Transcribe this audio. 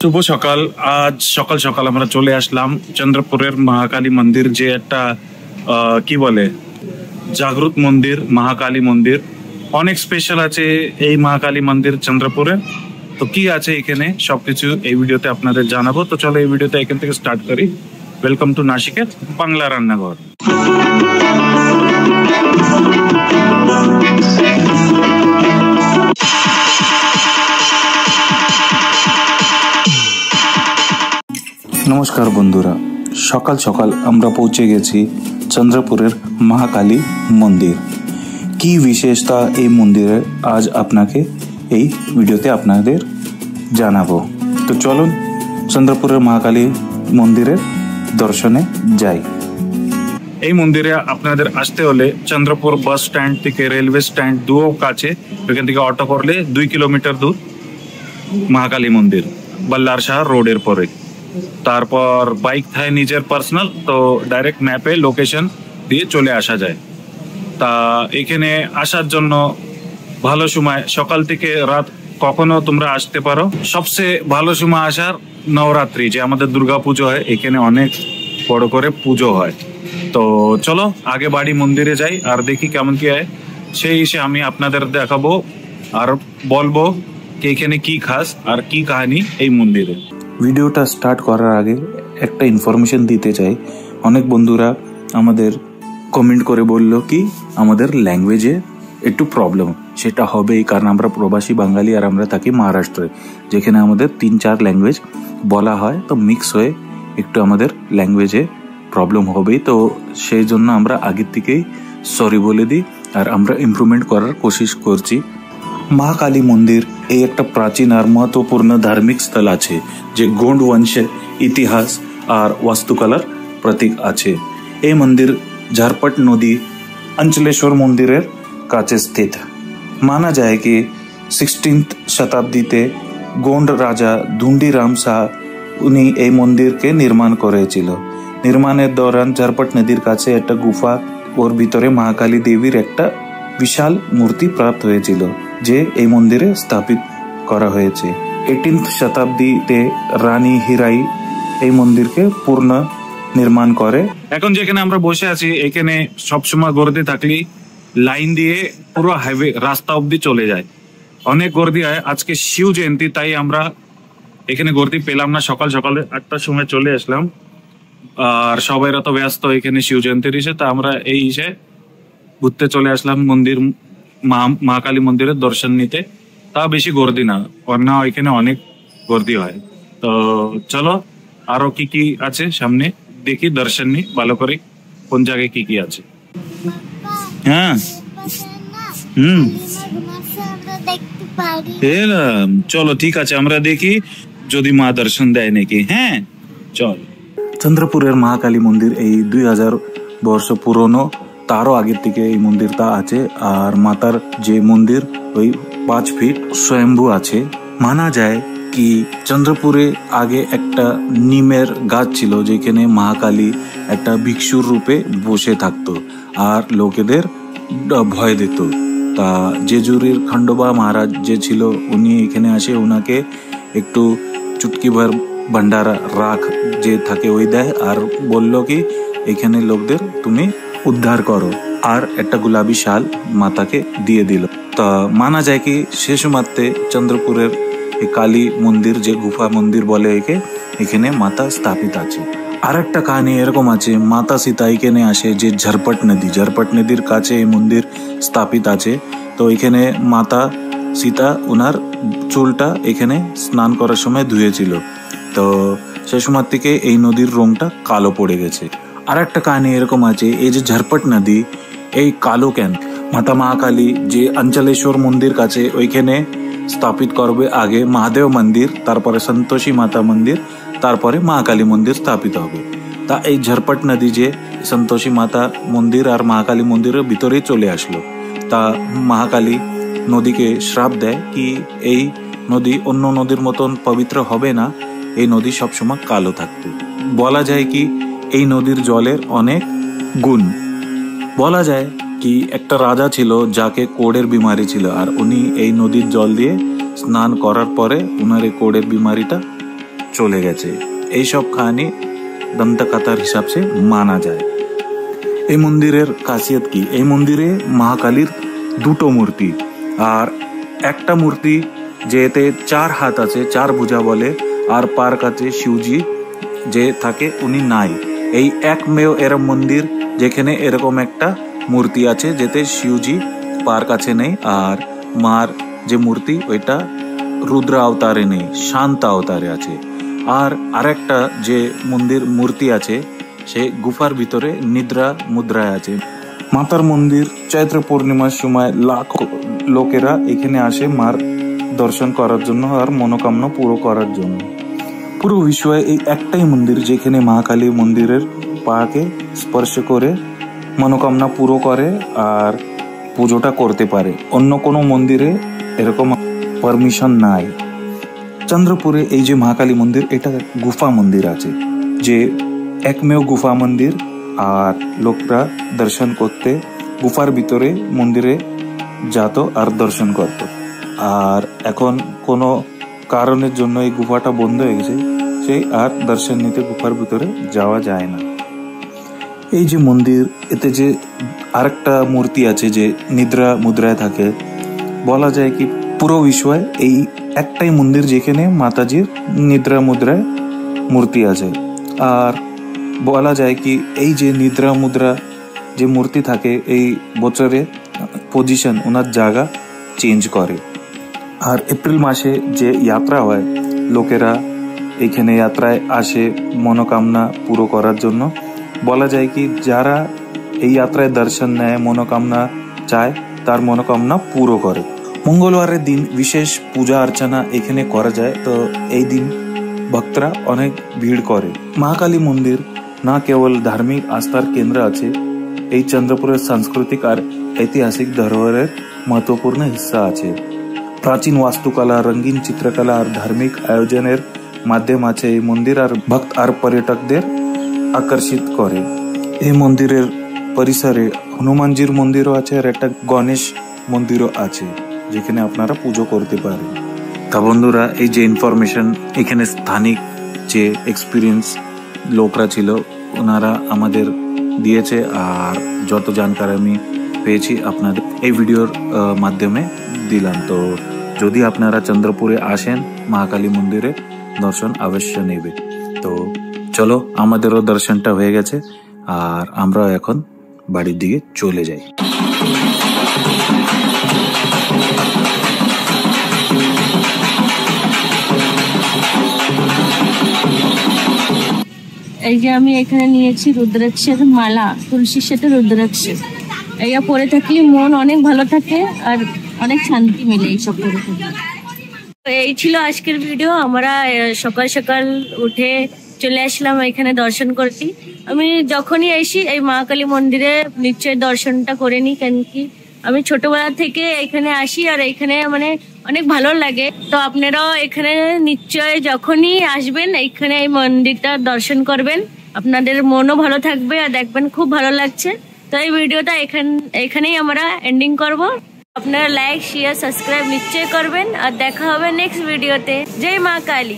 শুভ সকাল। আজ সকাল সকাল আমরা চলে আসলাম চন্দ্রপুরের মহাকালী মন্দির, যে একটা কি বলে জাগ্রত মন্দির, মহাকালী মন্দির। অনেক স্পেশাল আছে এই মহাকালী মন্দির চন্দ্রপুরে। তো কি আছে এখানে সবকিছু এই ভিডিওতে আপনাদের জানাবো। তো চলো এই ভিডিওতে এখান থেকে স্টার্ট করি। ওয়েলকাম টু নাসিকের বাংলা রান্নাঘর। নমস্কার বন্ধুরা, সকাল সকাল আমরা পৌঁছে গেছি চন্দ্রপুরের মহাকালী মন্দির। কি বিশেষতা এই মন্দিরের আজ আপনাকে এই ভিডিওতে আপনাদের জানাবো। তো চলুন চন্দ্রপুরের মহাকালী মন্দিরের দর্শনে যাই। এই মন্দিরে আপনাদের আসতে হলে চন্দ্রপুর বাস স্ট্যান্ড থেকে রেলওয়ে স্ট্যান্ড দুও কাছে, এখান থেকে অটো করলে 2 কিলোমিটার দূর মহাকালী মন্দির, বল্লার শাহ রোডের পরে। তারপর বাইক থাকে নিজের পার্সোনাল, তো ডাইরেক্ট ম্যাপে লোকেশন দিয়ে চলে আসা যায়। তা এখানে আসার জন্য ভালো সময় সকাল থেকে রাত কখনো তোমরা আসতে পারো। সবচেয়ে ভালো সময় আসার নবরাত্রি, যে আমাদের দুর্গা পুজো হয়, এখানে অনেক বড় করে পুজো হয়। তো চলো আগে বাড়ি মন্দিরে যাই আর দেখি কেমন কি হয়। সেই হিসেবে আমি আপনাদের দেখাবো আর বলবো এখানে কি খাস আর কি কাহিনী এই মন্দিরে। ভিডিওটা স্টার্ট করার আগে একটা ইনফরমেশন দিতে চাই। অনেক বন্ধুরা আমাদের কমেন্ট করে বলল কি আমাদের ল্যাঙ্গুয়েজে একটু প্রবলেম। সেটা হবেই, কারণ আমরা প্রবাসী বাঙালি আর আমরা থাকি মহারাষ্ট্রে, যেখানে আমাদের 3-4 ল্যাঙ্গুয়েজ বলা হয়। তো মিক্স হয়ে একটু আমাদের ল্যাঙ্গুয়েজে প্রবলেম হবেই। তো সেই জন্য আমরা আগের থেকেই সরি বলে দিই আর আমরা ইমপ্রুভমেন্ট করার কোশিশ করছি। মহাকালী মন্দির এই একটা প্রাচীন আর মহত্বপূর্ণ ধার্মিক স্থল আছে, যে গোন্ড বংশের ইতিহাস আর বাস্তুকলার প্রতীক আছে। এই মন্দির ঝারপট নদী অঞ্চলেশ্বর মন্দিরের কাছে স্থিত। মানা যায় কি 16th শতাব্দীতে গোন্ড রাজা ধুন্ডিরাম শাহ উনি এই মন্দিরকে নির্মাণ করেছিল। নির্মাণের দৌরান ঝারপট নদীর কাছে একটা গুফা ওর ভিতরে মহাকালী দেবীর একটা বিশাল মূর্তি প্রাপ্ত হয়েছিল, যে এই মন্দিরে স্থাপিত করা হয়েছে। 18th শতাব্দীতে রানী হীরাই এই মন্দিরকে পূর্ণ নির্মাণ করে। এখন যেখানে আমরা বসে আছি এখানে সবসময় গর্দি থাকলে লাইন দিয়ে পুরো হাইওয়ে রাস্তা অব্দি চলে যায়, অনেক গর্দি হয়। আজকে শিব জয়ন্তী, তাই আমরা এখানে গর্দি পেলাম না। সকাল সকালে 8টার সময় চলে আসলাম আর সবাই তো ব্যস্ত এখানে শিব জয়ন্তীর হিসেবে। তা আমরা এই হিসেবে ঘুরতে চলে আসলাম মন্দির, মহাকালী মন্দিরের দর্শন নিতে। তা বেশি গর্দি না, অন্য এখানে অনেক গর্দি হয়। তো চলো আরো কি কি আছে সামনে দেখি, দর্শন নি ভালো করে কোন জায়গায় কি কি আছে। হ্যাঁ চলো ঠিক আছে, আমরা দেখি যদি মা দর্শন দেয় নাকি। হ্যাঁ চল। চন্দ্রপুরের মহাকালী মন্দির এই 2000 বর্ষ পুরনো, তারও আগের থেকে এই মন্দিরটা আছে। আর মাতার যে মন্দির ওই 5 ফিট স্বয়ম্ভু আছে। মানা যায় কি চন্দ্রপুরে আগে একটা নিমের গাছ ছিল, যেখানে মহাকালী একটা ভিক্ষুর রূপে বসে থাকতো আর লোকেদের ভয় দিত। তা জেজুরির খণ্ডবা মহারাজ যে ছিল উনি এখানে আসে, ওনাকে একটু চুটকি ভর ভান্ডারা রাখ যে থাকে ওই দেয়, আর বলল কি এখানে লোকদের তুমি উদ্ধার করো, আর একটা গোলাপি শাল মাতাকে দিয়ে দিল। তা মানা যায় কি শেষ মাত্রে চন্দ্রপুরের এই কালী মন্দির, যে গুফা মন্দির বলে একে, এখানে মাতা স্থাপিত আছে। আর একটা কাহিনী এরকম আছে, মাতা সীতা এখানে আসে যে ঝারপট নদীর কাছে এই মন্দির স্থাপিত আছে। তো এখানে মাতা সীতা ওনার চুলটা এখানে স্নান করার সময় ধুয়েছিল। তো সে সময় থেকে এই নদীর রংটা কালো পড়ে গেছে। আর একটা কাহিনী এরকম আছে, এই যে ঝারপট নদী এই কালো কেন, মাতা মহাকালী যে অঞ্চলেশ্বর মন্দির কাছে ওইখানে স্থাপিত করবে আগে মহাদেব মন্দির, তারপরে সন্তোষী মাতা মন্দির, তারপরে মহাকালী মন্দির স্থাপিত হবে। তা এই ঝারপট নদী যে সন্তোষী মাতা মন্দির আর মহাকালী মন্দিরের ভিতরেই চলে আসলো। তা মহাকালী নদীকে শ্রাপ দেয় কি এই নদী অন্য নদীর মতন পবিত্র হবে না, এই নদী সবসময় কালো থাকতো। বলা যায় কি এই নদীর জলের অনেক গুণ। বলা যায় কি একটা রাজা ছিল যাকে কোড়ের বিমারি ছিল, আর উনি এই নদীর জল দিয়ে স্নান করার পরে উনার এই কোড়ের বিমারিটা চলে গেছে। এইসব কাহিনী দন্তকাথার হিসাব সে মানা যায়। এই মন্দিরের খাসিয়ত কি? এই মন্দিরে মহাকালীর দুটো মূর্তি, আর একটা মূর্তি যেতে 4 হাত আছে, 4 ভুজা বলে, আর পার কাছে শিবজি যে থাকে উনি নাই। এই একমেव এরম মন্দির যেখানে এরকম একটা মূর্তি আছে যেতে শিবজি পার কাছে নেই, আর মার যে মূর্তি ওইটা রুদ্র অবতারে নেই, শান্ত অবতারে আছে। আর আরেকটা যে মন্দির মূর্তি আছে সে গুফার ভিতরে নিদ্রা মুদ্রায় আছে। মাতার মন্দির চৈত্র পূর্ণিমার সময় লাখো লোকেরা এখানে আসে মার দর্শন করার জন্য আর মনোকামনা পুরো করার জন্য। পুরো বিশ্বে এই একটাই মন্দির যেখানে মহাকালী মন্দিরের পাকে স্পর্শ করে মনোকামনা পুরো করে আর পুজোটা করতে পারে। অন্য কোনো মন্দিরে এরকম পারমিশন নাই। চন্দ্রপুরে এই যে মহাকালী মন্দির এটা গুফা মন্দির আছে, যে একমেव গুফা মন্দির, আর লোকরা দর্শন করতে গুফার ভিতরে মন্দিরে যেত আর দর্শন করত। আর এখন কোনো কারণের জন্য এই গুফাটা বন্ধ হয়ে গেছে, সেই আর দর্শন নিতে গুফার ভিতরে যাওয়া যায় না। এই যে মন্দির এতে যে আরেকটা মূর্তি আছে যে নিদ্রা মুদ্রায় থাকে, বলা যায় কি পুরো বিশ্বে এই একটাই মন্দির যেখানে মাতাজির নিদ্রা মুদ্রায় মূর্তি আছে। আর বলা যায় কি এই যে নিদ্রা মুদ্রা যে মূর্তি থাকে এই বছরে পজিশন ওনার জায়গা চেঞ্জ করে। আর এপ্রিল মাসে যে যাত্রা হয় লোকেরা এখানে যাত্রায় আসে মনোকামনা পুরো করার জন্য। বলা যায় কি যারা এই যাত্রায় দর্শন নেয় মনোকামনা চায় তার মনোকামনা পুরো করে। মঙ্গলবারের দিন বিশেষ পূজা অর্চনা এখানে করা যায়, তো এই দিন ভক্তরা অনেক ভিড় করে। মহাকালী মন্দির না কেবল ধার্মিক আস্থার কেন্দ্র আছে, এই চন্দ্রপুরের সাংস্কৃতিক আর ঐতিহাসিক ধरोहরের महत्वपूर्ण हिस्सा আছে। প্রাচীন বাস্তুকলা, রঙিন চিত্রকলা আর ধার্মিক আয়োজনের মাধ্যম আছে এই মন্দির আর ভক্ত আর পর্যটকদের আকর্ষিত করে। এই মন্দিরের পরিসরে হনুমানজির মন্দিরও আছে আর একটা গণেশ মন্দিরও আছে যেখানে আপনারা পুজো করতে পারেন। তা বন্ধুরা, এই যে ইনফরমেশন এখানে স্থানিক যে এক্সপিরিয়েন্স লোকরা ছিল ওনারা আমাদের দিয়েছে, আর যত জানকারি আমি পেয়েছি আপনাদের এই ভিডিওর মাধ্যমে দিলাম। তো যদি আপনারা চন্দ্রপুরে আসেন মহাকালী মন্দিরে দর্শন অবশ্য নেবে। তো চলো, আমাদেরও দর্শনটা হয়ে গেছে আর আমরা এখন বাড়ির দিকে চলে যাই। এই যে আমি এখানে নিয়েছি রুদ্রাক্ষের মালা, তুলসীর সাথে রুদ্রাক্ষ। এইটা পরে থাকলে মন অনেক ভালো থাকে আর অনেক শান্তি মেলে এইসব পরে থাকলে। এই ছিল আজকের ভিডিও। আমরা সকাল সকাল উঠে চলে আসলাম এখানে দর্শন করতে। আমি যখনই আসি এই মহাকালী মন্দিরে নিশ্চয় দর্শনটা করে নিই, কেন কি আমি ছোটবেলা থেকে এখানে আসি আর এখানে মানে অনেক ভালো লাগে। তো আপনারাও এখানে নিশ্চয় যখনই আসবেন এখানে এই মন্দিরটা দর্শন করবেন, আপনাদের মনও ভালো থাকবে আর দেখবেন খুব ভালো লাগছে। তো এই ভিডিওটা এখানেই আমরা এন্ডিং করব। আপনারা লাইক শেয়ার সাবস্ক্রাইব নিশ্চয় করবেন আর দেখা হবে নেক্সট ভিডিওতে। জয় মা কালী।